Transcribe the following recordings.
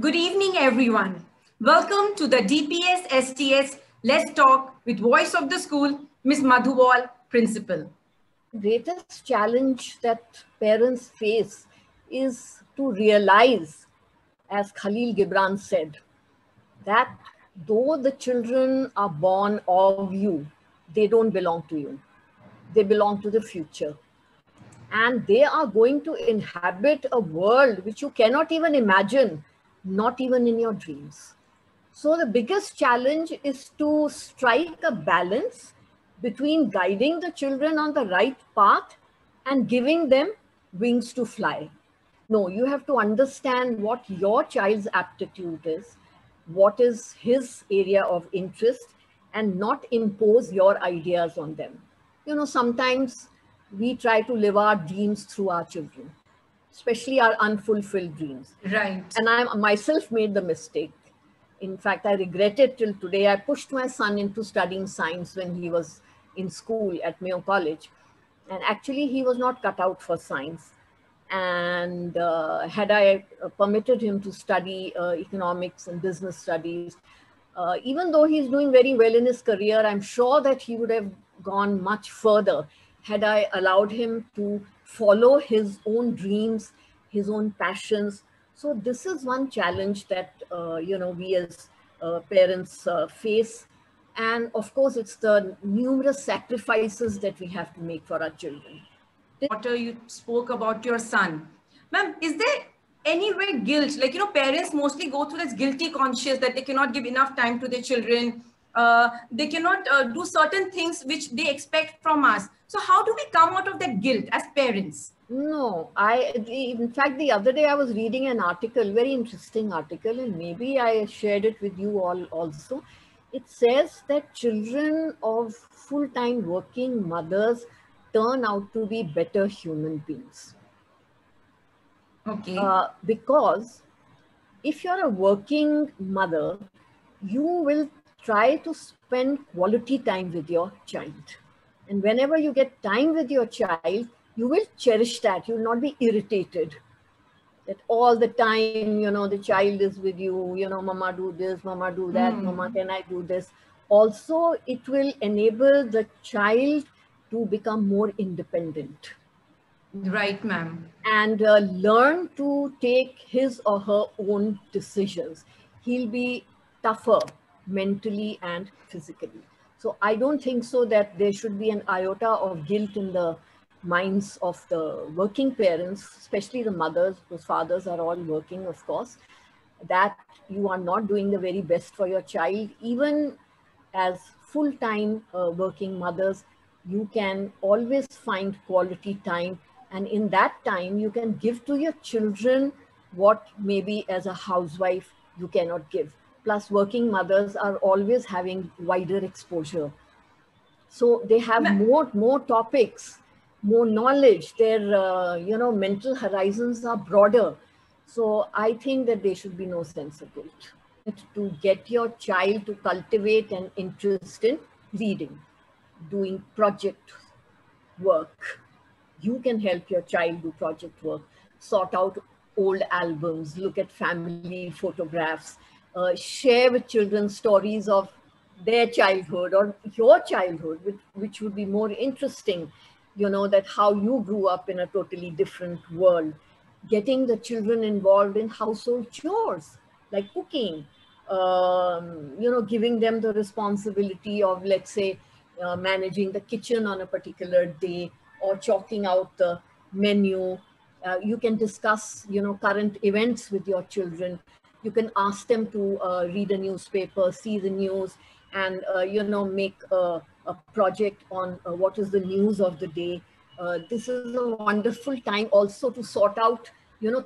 Good evening, everyone. Welcome to the DPS STS Let's Talk with Voice of the School, Ms. Madhuwal, Principal. Greatest challenge that parents face is to realize, as Khalil Gibran said, that though the children are born of you, they don't belong to you. They belong to the future. And they are going to inhabit a world which you cannot even imagine, not even in your dreams. So the biggest challenge is to strike a balance between guiding the children on the right path and giving them wings to fly. No, you have to understand what your child's aptitude is, what is his area of interest, and not impose your ideas on them. Sometimes we try to live our dreams through our children, especially our unfulfilled dreams. Right. And I myself made the mistake. In fact, I regret it till today. I pushed my son into studying science when he was in school at Mayo College. And actually, he was not cut out for science. And had I permitted him to study economics and business studies, even though he's doing very well in his career, I'm sure that he would have gone much further had I allowed him to follow his own dreams, his own passions. So this is one challenge that we as parents face. And of course, it's the numerous sacrifices that we have to make for our children. Daughter, you spoke about your son. Ma'am, is there any way guilt? Parents mostly go through this guilty conscience that they cannot give enough time to their children. They cannot do certain things which they expect from us. So how do we come out of that guilt as parents? No, in fact, the other day I was reading an article, very interesting article, and maybe I shared it with you all also. It says that children of full-time working mothers turn out to be better human beings. Okay. Because if you're a working mother, you will try to spend quality time with your child. And whenever you get time with your child, you will cherish that. You will not be irritated that all the time, the child is with you, mama do this, mama do that, mama, can I do this? Also, it will enable the child to become more independent. Right, ma'am. And learn to take his or her own decisions. He'll be tougher mentally and physically. So I don't think so that there should be an iota of guilt in the minds of the working parents, especially the mothers, whose fathers are all working, of course, that you are not doing the very best for your child. Even as full-time working mothers, you can always find quality time. And in that time, you can give to your children what maybe as a housewife you cannot give. Plus, working mothers are always having wider exposure. So they have more topics, more knowledge. Their mental horizons are broader. So I think that there should be no sense of guilt. To get your child to cultivate an interest in reading, doing project work. You can help your child do project work, sort out old albums, look at family photographs, share with children stories of their childhood or your childhood, which would be more interesting, that how you grew up in a totally different world. Getting the children involved in household chores, like cooking, giving them the responsibility of, let's say, managing the kitchen on a particular day or chalking out the menu. You can discuss, current events with your children. You can ask them to read a newspaper, see the news, and, make a project on what is the news of the day. This is a wonderful time also to sort out,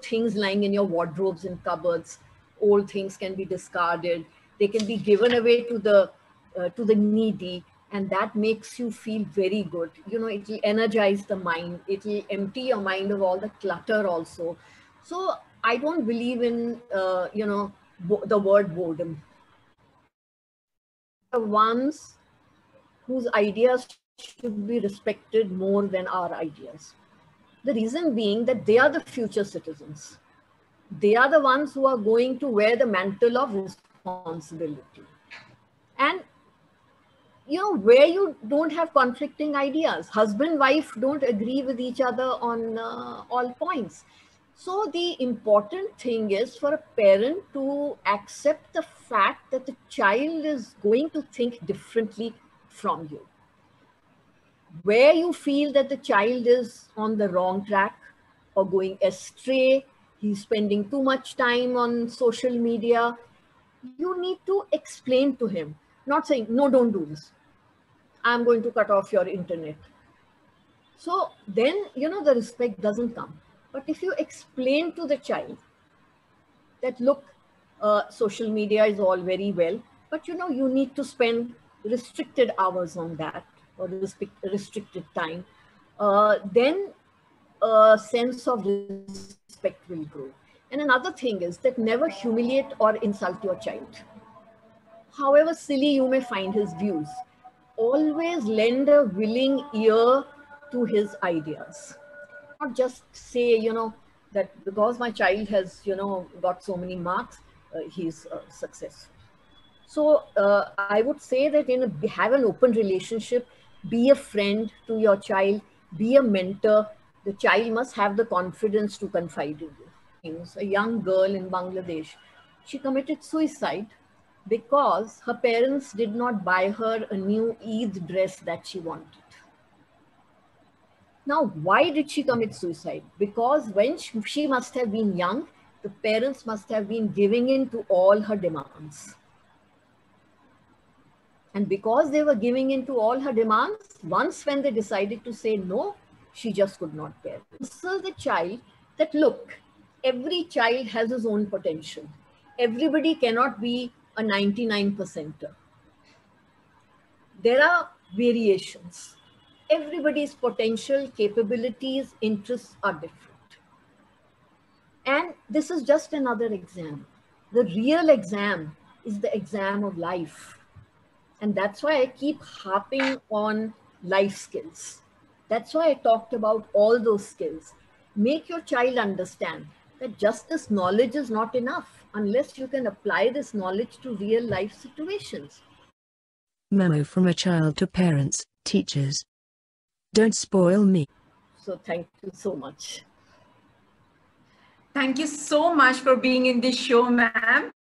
things lying in your wardrobes and cupboards. Old things can be discarded. They can be given away to the needy. And that makes you feel very good. It will energize the mind. It will empty your mind of all the clutter also. So I don't believe in, the word boredom. The ones whose ideas should be respected more than our ideas. The reason being that they are the future citizens. They are the ones who are going to wear the mantle of responsibility. And where you don't have conflicting ideas, husband, wife don't agree with each other on all points. So the important thing is for a parent to accept the fact that the child is going to think differently from you. Where you feel that the child is on the wrong track or going astray, he's spending too much time on social media, you need to explain to him, not saying, no, don't do this. I'm going to cut off your internet. So then, the respect doesn't come. But if you explain to the child that, look, social media is all very well, but you need to spend restricted hours on that or restricted time, then a sense of respect will grow. And another thing is that never humiliate or insult your child. However silly you may find his views, always lend a willing ear to his ideas. Not just say, that because my child has, got so many marks, he's successful. So I would say that have an open relationship, be a friend to your child, be a mentor. The child must have the confidence to confide in you. A young girl in Bangladesh, she committed suicide because her parents did not buy her a new Eid dress that she wanted. Now, why did she commit suicide? Because when she must have been young, the parents must have been giving in to all her demands. And because they were giving in to all her demands, once when they decided to say no, she just could not bear it. So the child that, look, every child has his own potential. Everybody cannot be a 99%er. There are variations. Everybody's potential, capabilities, interests are different. And this is just another exam. The real exam is the exam of life. And that's why I keep harping on life skills. That's why I talked about all those skills. Make your child understand that just this knowledge is not enough unless you can apply this knowledge to real life situations. Memo from a child to parents, teachers. Don't spoil me. So thank you so much. Thank you so much for being in this show, ma'am.